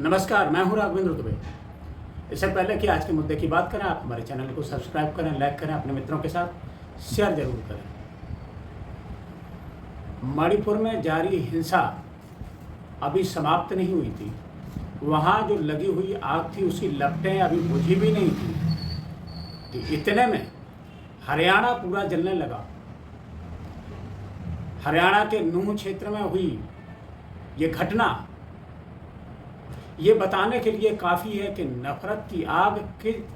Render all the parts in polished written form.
नमस्कार, मैं हूं राघवेंद्र दुबे। इससे पहले कि आज के मुद्दे की बात करें, आप हमारे चैनल को सब्सक्राइब करें, लाइक करें, अपने मित्रों के साथ शेयर जरूर करें। मणिपुर में जारी हिंसा अभी समाप्त नहीं हुई थी। वहाँ जो लगी हुई आग थी उसकी लपटें अभी बुझी भी नहीं थी कि इतने में हरियाणा पूरा जलने लगा। हरियाणा के नूह क्षेत्र में हुई ये घटना ये बताने के लिए काफ़ी है कि नफरत की आग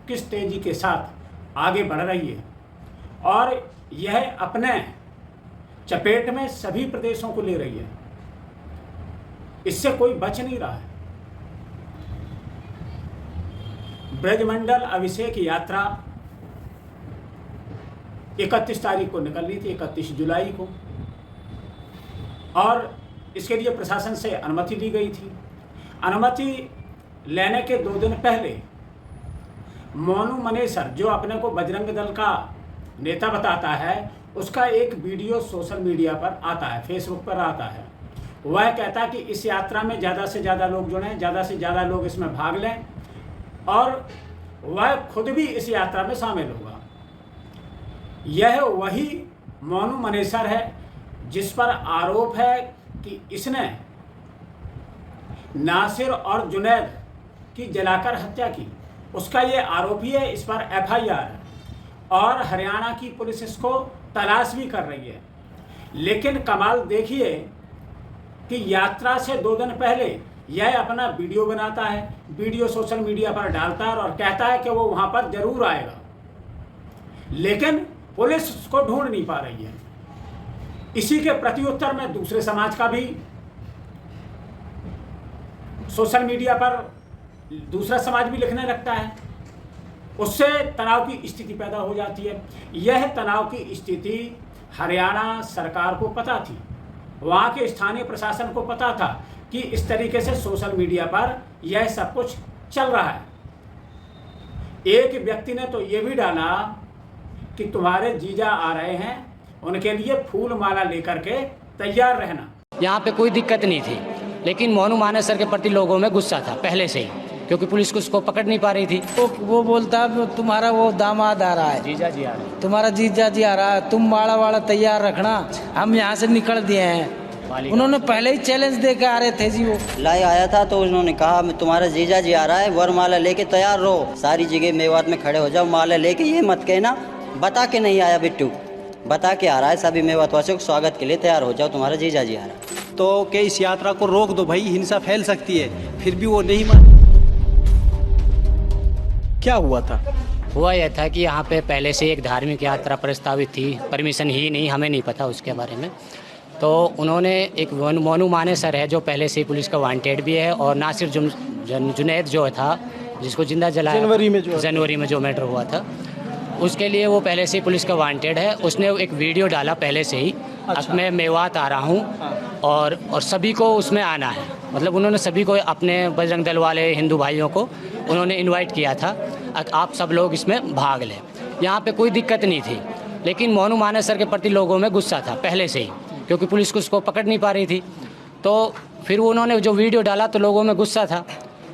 किस तेजी के साथ आगे बढ़ रही है और यह अपने चपेट में सभी प्रदेशों को ले रही है। इससे कोई बच नहीं रहा है। ब्रजमंडल अभिषेक यात्रा 31 तारीख को निकलनी थी, 31 जुलाई को, और इसके लिए प्रशासन से अनुमति ली गई थी। अनुमति लेने के 2 दिन पहले मोनू मनेसर, जो अपने को बजरंग दल का नेता बताता है, उसका एक वीडियो सोशल मीडिया पर आता है, फेसबुक पर आता है। वह कहता है कि इस यात्रा में ज़्यादा से ज़्यादा लोग जुड़ें, ज़्यादा से ज़्यादा लोग इसमें भाग लें, और वह खुद भी इस यात्रा में शामिल होगा। यह वही मोनू मनेसर है जिस पर आरोप है कि इसने नासिर और जुनैद की जलाकर हत्या की। उसका ये आरोपी है, इस पर FIR है और हरियाणा की पुलिस इसको तलाश भी कर रही है। लेकिन कमाल देखिए कि यात्रा से 2 दिन पहले यह अपना वीडियो बनाता है, वीडियो सोशल मीडिया पर डालता है और कहता है कि वो वहाँ पर जरूर आएगा, लेकिन पुलिस उसको ढूंढ नहीं पा रही है। इसी के प्रत्युत्तर में दूसरे समाज का भी सोशल मीडिया पर दूसरा समाज भी लिखने लगता है। उससे तनाव की स्थिति पैदा हो जाती है। यह तनाव की स्थिति हरियाणा सरकार को पता थी, वहाँ के स्थानीय प्रशासन को पता था कि इस तरीके से सोशल मीडिया पर यह सब कुछ चल रहा है। एक व्यक्ति ने तो ये भी डाला कि तुम्हारे जीजा आ रहे हैं, उनके लिए फूल माला लेकर के तैयार रहना। यहाँ पे कोई दिक्कत नहीं थी, लेकिन मोनू मानेसर के प्रति लोगों में गुस्सा था पहले से ही, क्योंकि पुलिस उसको पकड़ नहीं पा रही थी। वो बोलता तुम्हारा वो दामाद आ रहा है, जीजा जी आ रहे हैं, तुम्हारा जीजा जी आ रहा है, तुम माड़ा वाड़ा तैयार रखना, हम यहाँ से निकल दिए हैं। उन्होंने पहले ही चैलेंज दे के आ रहे थे जी। वो लाई आया था तो उन्होंने कहा तुम्हारा जीजा जी आ रहा है, वरमाला लेके तैयार रहो, सारी जगह मेवात में खड़े हो जाओ, माला लेके। ये मत कहना बता के नहीं आया बिट्टू, बता के आ रहा है, सभी मेवात वासियों को स्वागत के लिए तैयार हो जाओ, तुम्हारा जीजा जी आ रहा है। तो कि इस यात्रा को रोक दो भाई, हिंसा फैल सकती है। फिर भी वो नहीं मान। क्या हुआ था? हुआ यह था कि यहाँ पे पहले से एक धार्मिक यात्रा प्रस्तावित थी, परमिशन ही नहीं, हमें नहीं पता उसके बारे में। तो उन्होंने एक मोनू मानेसर है जो पहले से ही पुलिस का वांटेड भी है, और नासिर जुनैद जो था जिसको जिंदा जलाया जनवरी में जो मैटर हुआ था, उसके लिए वो पहले से ही पुलिस का वांटेड है। उसने एक वीडियो डाला पहले से ही, अब मैं मेवात आ रहा हूँ और सभी को उसमें आना है। मतलब उन्होंने सभी को, अपने बजरंग दल वाले हिंदू भाइयों को उन्होंने इनवाइट किया था, आप सब लोग इसमें भाग लें। यहाँ पे कोई दिक्कत नहीं थी, लेकिन मोनू मानेसर के प्रति लोगों में गुस्सा था पहले से ही, क्योंकि पुलिस उसको पकड़ नहीं पा रही थी। तो फिर उन्होंने जो वीडियो डाला तो लोगों में गुस्सा था।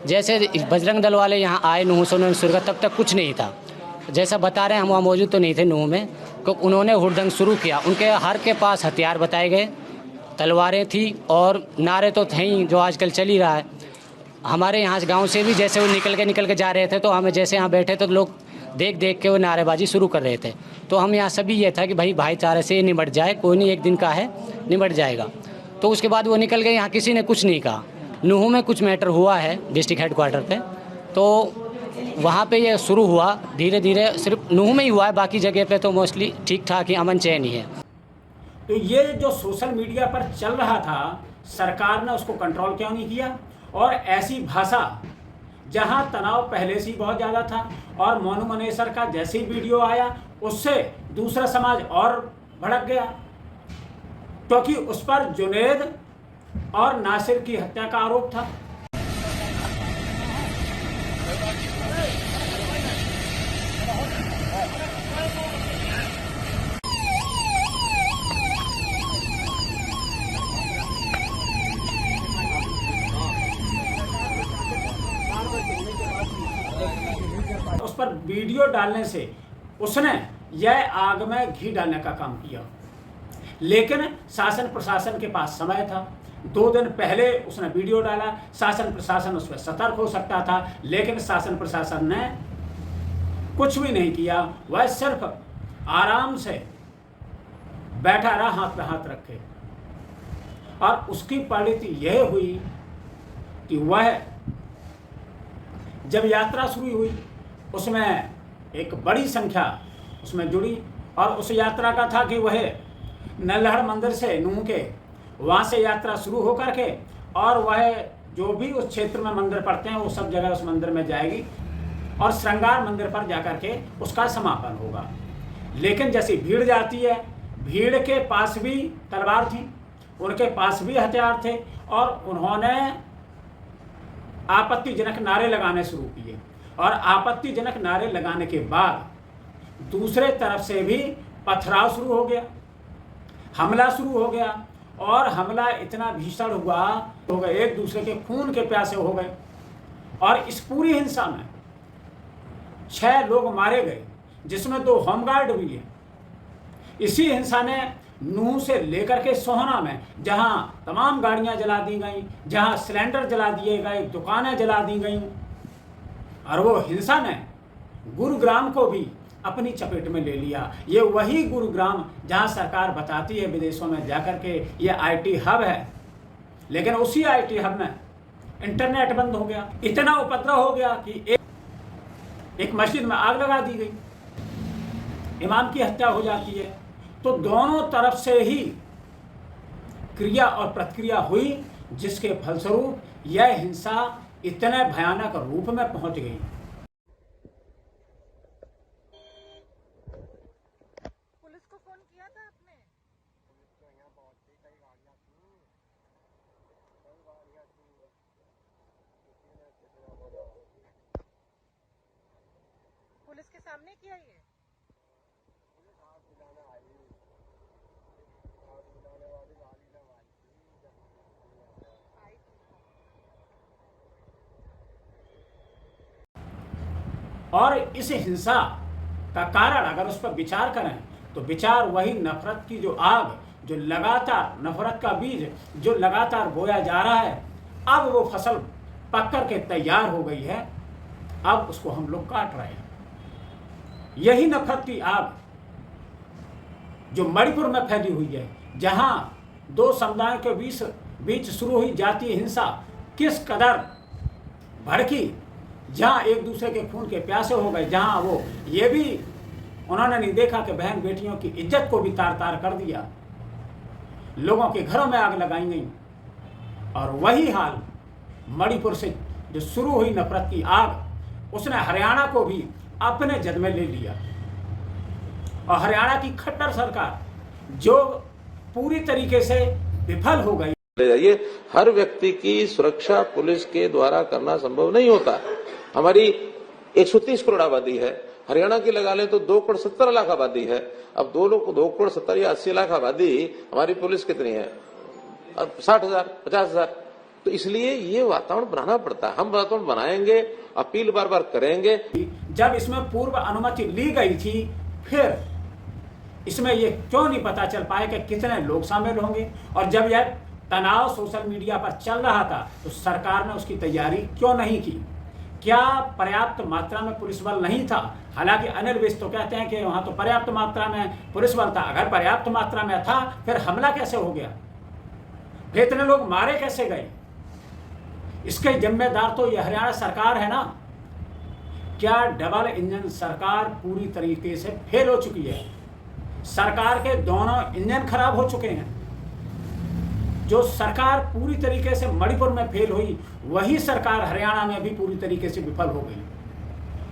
जैसे बजरंग दल वाले यहाँ आए नूह से, उन्होंने शुरू, तब तक कुछ नहीं था। जैसा बता रहे हैं, हम वहाँ मौजूद तो नहीं थे नूह में, क्योंकि उन्होंने हुड़दंग शुरू किया। उनके हर के पास हथियार बताए गए, तलवारें थी और नारे तो थे ही, जो आजकल चल ही रहा है। हमारे यहाँ गांव से भी जैसे वो निकल के जा रहे थे, तो हमें जैसे यहाँ बैठे तो लोग देख के वो नारेबाजी शुरू कर रहे थे। तो हम यहाँ सभी ये था कि भाई भाईचारे से निमट जाए, कोई नहीं, एक दिन का है, निमट जाएगा। तो उसके बाद वो निकल गए, यहाँ किसी ने कुछ नहीं कहा। नूह में कुछ मैटर हुआ है डिस्ट्रिक्ट हेडक्वार्टर पे, तो वहाँ पे ये शुरू हुआ धीरे धीरे। सिर्फ नूह में ही हुआ है, बाकी जगह पे तो मोस्टली ठीक ठाक ही, अमन चैन ही है। तो ये जो सोशल मीडिया पर चल रहा था, सरकार ने उसको कंट्रोल क्यों नहीं किया? और ऐसी भाषा जहां तनाव पहले से ही बहुत ज़्यादा था, और मोनू मनेसर का जैसे ही वीडियो आया उससे दूसरा समाज और भड़क गया, क्योंकि उस पर जुनैद और नासिर की हत्या का आरोप था। पर वीडियो डालने से उसने यह आग में घी डालने का काम किया। लेकिन शासन प्रशासन के पास समय था, 2 दिन पहले उसने वीडियो डाला, शासन प्रशासन उस पर सतर्क हो सकता था, लेकिन शासन प्रशासन ने कुछ भी नहीं किया। वह सिर्फ आराम से बैठा रहा हाथ पे हाथ रखे, और उसकी परिणति यह हुई कि वह जब यात्रा शुरू हुई उसमें एक बड़ी संख्या उसमें जुड़ी, और उस यात्रा का था कि वह नल्हड़ मंदिर से नूह के वहाँ से यात्रा शुरू होकर के, और वह जो भी उस क्षेत्र में मंदिर पड़ते हैं वो सब जगह उस मंदिर में जाएगी, और श्रृंगार मंदिर पर जाकर के उसका समापन होगा। लेकिन जैसी भीड़ जाती है, भीड़ के पास भी तलवार थी, उनके पास भी हथियार थे, और उन्होंने आपत्तिजनक नारे लगाने शुरू किए। और आपत्तिजनक नारे लगाने के बाद दूसरे तरफ से भी पथराव शुरू हो गया, हमला शुरू हो गया, और हमला इतना भीषण हुआ हो गए, एक दूसरे के खून के प्यासे हो गए। और इस पूरी हिंसा में 6 लोग मारे गए, जिसमें 2 होमगार्ड भी हैं। इसी हिंसा ने नूह से लेकर के सोहना में जहां तमाम गाड़ियां जला दी गईं, जहां सिलेंडर जला दिए गए, दुकानें जला दी गईं, और वो हिंसा ने गुरुग्राम को भी अपनी चपेट में ले लिया। ये वही गुरुग्राम जहां सरकार बताती है विदेशों में जाकर के ये आईटी हब है, लेकिन उसी आईटी हब में इंटरनेट बंद हो गया। इतना उपद्रव हो गया कि एक मस्जिद में आग लगा दी गई, इमाम की हत्या हो जाती है। तो दोनों तरफ से ही क्रिया और प्रतिक्रिया हुई, जिसके फलस्वरूप यह हिंसा इतने भयानक रूप में पहुंच गई। पुलिस को फोन किया था आपने? पुलिस के सामने किया ये? और इस हिंसा का कारण अगर उस पर विचार करें तो विचार वही नफरत की जो आग, जो लगातार नफरत का बीज जो लगातार बोया जा रहा है, अब वो फसल पक कर के तैयार हो गई है, अब उसको हम लोग काट रहे हैं। यही नफरत की आग जो मणिपुर में फैली हुई है, जहां 2 समुदायों के बीच शुरू हुई जातीय हिंसा किस कदर भड़की, जहां एक दूसरे के खून के प्यासे हो गए, जहां वो ये भी उन्होंने नहीं देखा कि बहन बेटियों की इज्जत को भी तार तार कर दिया, लोगों के घरों में आग लगाई गई। और वही हाल मणिपुर से जो शुरू हुई नफरत की आग, उसने हरियाणा को भी अपने जद में ले लिया। और हरियाणा की खट्टर सरकार जो पूरी तरीके से विफल हो गई। ये हर व्यक्ति की सुरक्षा पुलिस के द्वारा करना संभव नहीं होता। हमारी 130 करोड़ आबादी है, हरियाणा की लगा लें तो 2 करोड़ 70 लाख आबादी है। अब 2 करोड़ 70 या 80 लाख आबादी, हमारी पुलिस कितनी है? अब 60,000 50,000। तो इसलिए ये वातावरण बनाना पड़ता है। हम वातावरण बनाएंगे, अपील बार बार करेंगे। जब इसमें पूर्व अनुमति ली गई थी, फिर इसमें ये क्यों नहीं पता चल पाया कि कितने लोग शामिल होंगे? और जब यह तनाव सोशल मीडिया पर चल रहा था तो सरकार ने उसकी तैयारी क्यों नहीं की? क्या पर्याप्त मात्रा में पुलिस बल नहीं था? हालांकि अनिल विज तो कहते हैं कि वहां तो पर्याप्त मात्रा में पुलिस बल था। अगर पर्याप्त मात्रा में था, फिर हमला कैसे हो गया? फिर इतने लोग मारे कैसे गए? इसके जिम्मेदार तो यह हरियाणा सरकार है ना। क्या डबल इंजन सरकार पूरी तरीके से फेल हो चुकी है? सरकार के दोनों इंजन खराब हो चुके हैं। जो सरकार पूरी तरीके से मणिपुर में फेल हुई, वही सरकार हरियाणा में भी पूरी तरीके से विफल हो गई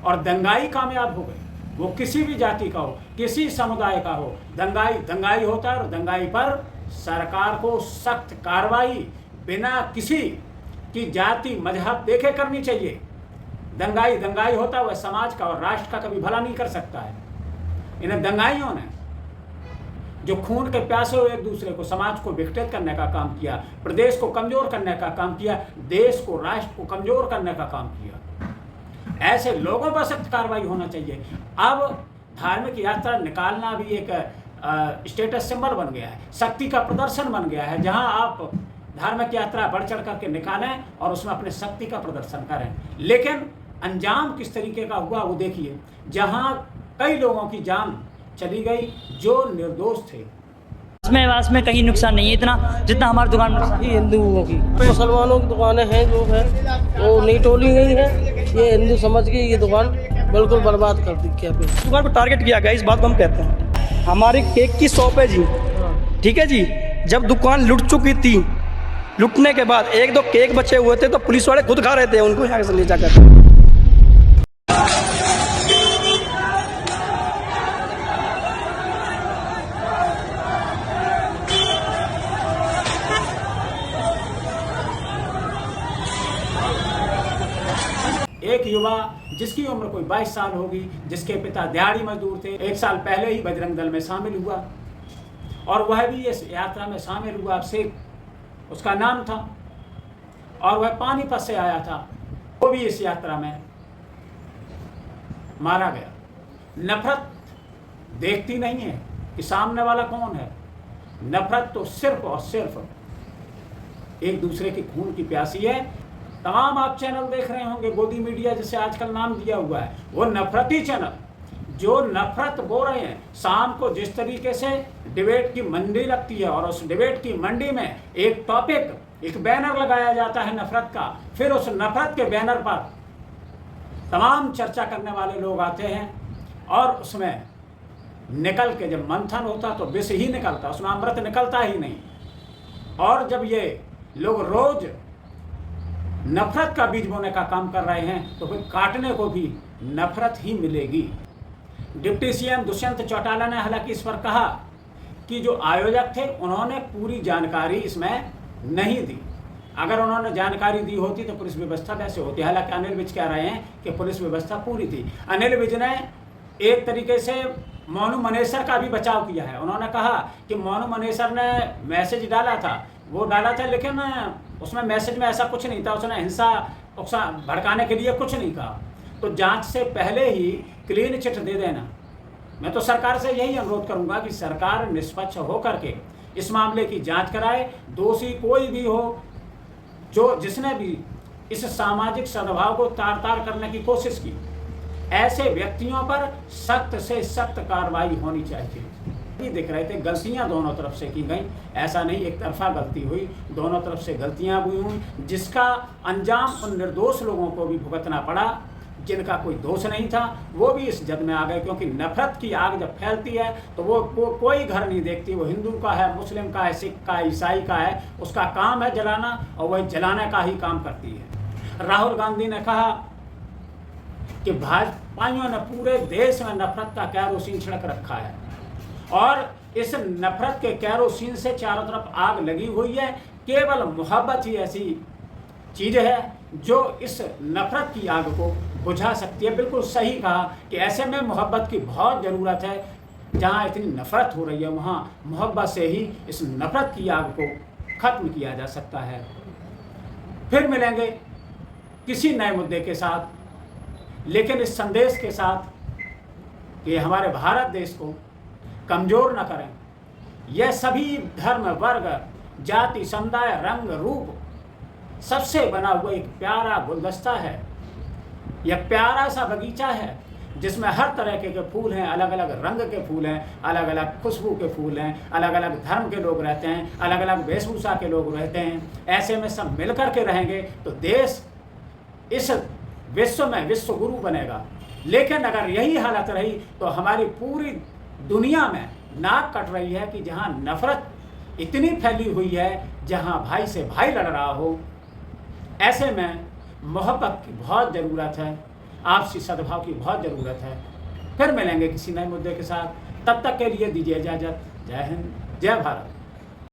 और दंगाई कामयाब हो गई। वो किसी भी जाति का हो, किसी समुदाय का हो, दंगाई होता है। और दंगाई पर सरकार को सख्त कार्रवाई बिना किसी की जाति मजहब देखे करनी चाहिए। दंगाई होता है, वह समाज का और राष्ट्र का कभी भला नहीं कर सकता है। इन्हें दंगाइयों ने जो खून के प्यासे हुए एक दूसरे को, समाज को विघटित करने का काम किया, प्रदेश को कमजोर करने का काम किया, देश को राष्ट्र को कमजोर करने का काम किया। ऐसे लोगों पर सख्त कार्रवाई होना चाहिए। अब धार्मिक यात्रा निकालना भी एक स्टेटस सिंबल बन गया है, शक्ति का प्रदर्शन बन गया है, जहां आप धार्मिक यात्रा बढ़ चढ़ करके निकालें और उसमें अपने शक्ति का प्रदर्शन करें। लेकिन अंजाम किस तरीके का हुआ वो देखिए, जहां कई लोगों की जान चली गई जो निर्दोष थे। वास में कहीं नुकसान नहीं है इतना जितना हमारी दुकान में नुकसान है। हिंदुओं की, मुसलमानों की दुकानें हैं जो है वो नहीं तोड़ी गई है, ये हिंदू समझ के ये दुकान बिल्कुल बर्बाद कर दी। क्या दुकान को टारगेट किया गया, इस बात को हम कहते हैं। हमारी केक की शॉप है जी, ठीक है जी। जब दुकान लुट चुकी थी, लुटने के बाद 1-2 केक बचे हुए थे तो पुलिस वाले खुद खा रहे थे उनको यहाँ से ले जाकर। एक युवा जिसकी उम्र कोई 22 साल होगी, जिसके पिता दिहाड़ी मजदूर थे, 1 साल पहले ही बजरंग दल में शामिल हुआ और वह भी इस यात्रा में शामिल हुआ। शेख उसका नाम था और वह पानीपत से आया था, वो भी इस यात्रा में मारा गया। नफरत देखती नहीं है कि सामने वाला कौन है, नफरत तो सिर्फ और सिर्फ एक दूसरे की खून की प्यासी है। तमाम आप चैनल देख रहे होंगे, गोदी मीडिया जिसे आजकल नाम दिया हुआ है, वो नफरती चैनल जो नफरत बोल रहे हैं। शाम को जिस तरीके से डिबेट की मंडी लगती है और उस डिबेट की मंडी में एक टॉपिक, एक बैनर लगाया जाता है नफरत का, फिर उस नफरत के बैनर पर तमाम चर्चा करने वाले लोग आते हैं और उसमें निकल के जब मंथन होता तो विष ही निकलता, उसमें अमृत निकलता ही नहीं। और जब ये लोग रोज नफरत का बीज बोने का काम कर रहे हैं तो फिर काटने को भी नफरत ही मिलेगी। डिप्टी सीएम दुष्यंत चौटाला ने हालांकि इस पर कहा कि जो आयोजक थे उन्होंने पूरी जानकारी इसमें नहीं दी। अगर उन्होंने जानकारी दी होती तो पुलिस व्यवस्था वैसे होती। हालांकि अनिल विज कह रहे हैं कि पुलिस व्यवस्था पूरी थी। अनिल विज ने एक तरीके से मोनू मनेसर का भी बचाव किया है। उन्होंने कहा कि मोनू मनेसर ने मैसेज डाला था, वो डाला था, लेकिन उसमें मैसेज में ऐसा कुछ नहीं था, उसने हिंसा भड़काने के लिए कुछ नहीं कहा। तो जांच से पहले ही क्लीन चिट दे देना। मैं तो सरकार से यही अनुरोध करूंगा कि सरकार निष्पक्ष होकर के इस मामले की जांच कराए। दोषी कोई भी हो जो जिसने भी इस सामाजिक सद्भाव को तार तार करने की कोशिश की, ऐसे व्यक्तियों पर सख्त से सख्त कार्रवाई होनी चाहिए। दिख रहे थे गलतियां दोनों तरफ से की गई, ऐसा नहीं एक तरफा गलती हुई, दोनों तरफ से गलतियां हुई, जिसका अंजाम उन निर्दोष लोगों को भी भुगतना पड़ा जिनका कोई दोष नहीं था। वो भी इस जद में आ गए, क्योंकि नफरत की आग जब फैलती है तो वो कोई घर नहीं देखती। वो हिंदू का है, मुस्लिम का है, सिख का है, ईसाई का है, उसका काम है जलाना और वही जलाने का ही काम करती है। राहुल गांधी ने कहा कि भाजपाइयों ने पूरे देश में नफरत का कैरोसिन छिड़क रखा है और इस नफरत के कैरोसिन से चारों तरफ आग लगी हुई है। केवल मोहब्बत ही ऐसी चीज़ है जो इस नफरत की आग को बुझा सकती है। बिल्कुल सही कहा कि ऐसे में मोहब्बत की बहुत ज़रूरत है। जहाँ इतनी नफरत हो रही है वहाँ मोहब्बत से ही इस नफरत की आग को ख़त्म किया जा सकता है। फिर मिलेंगे किसी नए मुद्दे के साथ, लेकिन इस संदेश के साथ कि हमारे भारत देश को कमज़ोर न करें। यह सभी धर्म, वर्ग, जाति, समुदाय, रंग, रूप सबसे बना हुआ एक प्यारा गुलदस्ता है। यह प्यारा सा बगीचा है जिसमें हर तरह के फूल हैं, अलग अलग रंग के फूल हैं, अलग अलग खुशबू के फूल हैं, अलग अलग धर्म के लोग रहते हैं, अलग अलग वेशभूषा के लोग रहते हैं। ऐसे में सब मिलकर के रहेंगे तो देश इस विश्व में विश्व गुरु बनेगा। लेकिन अगर यही हालत रही तो हमारी पूरी दुनिया में नाक कट रही है कि जहाँ नफरत इतनी फैली हुई है, जहाँ भाई से भाई लड़ रहा हो। ऐसे में मोहब्बत की बहुत ज़रूरत है, आपसी सद्भाव की बहुत ज़रूरत है। फिर मिलेंगे किसी नए मुद्दे के साथ, तब तक के लिए दीजिए इजाज़त। जय हिंद, जय भारत।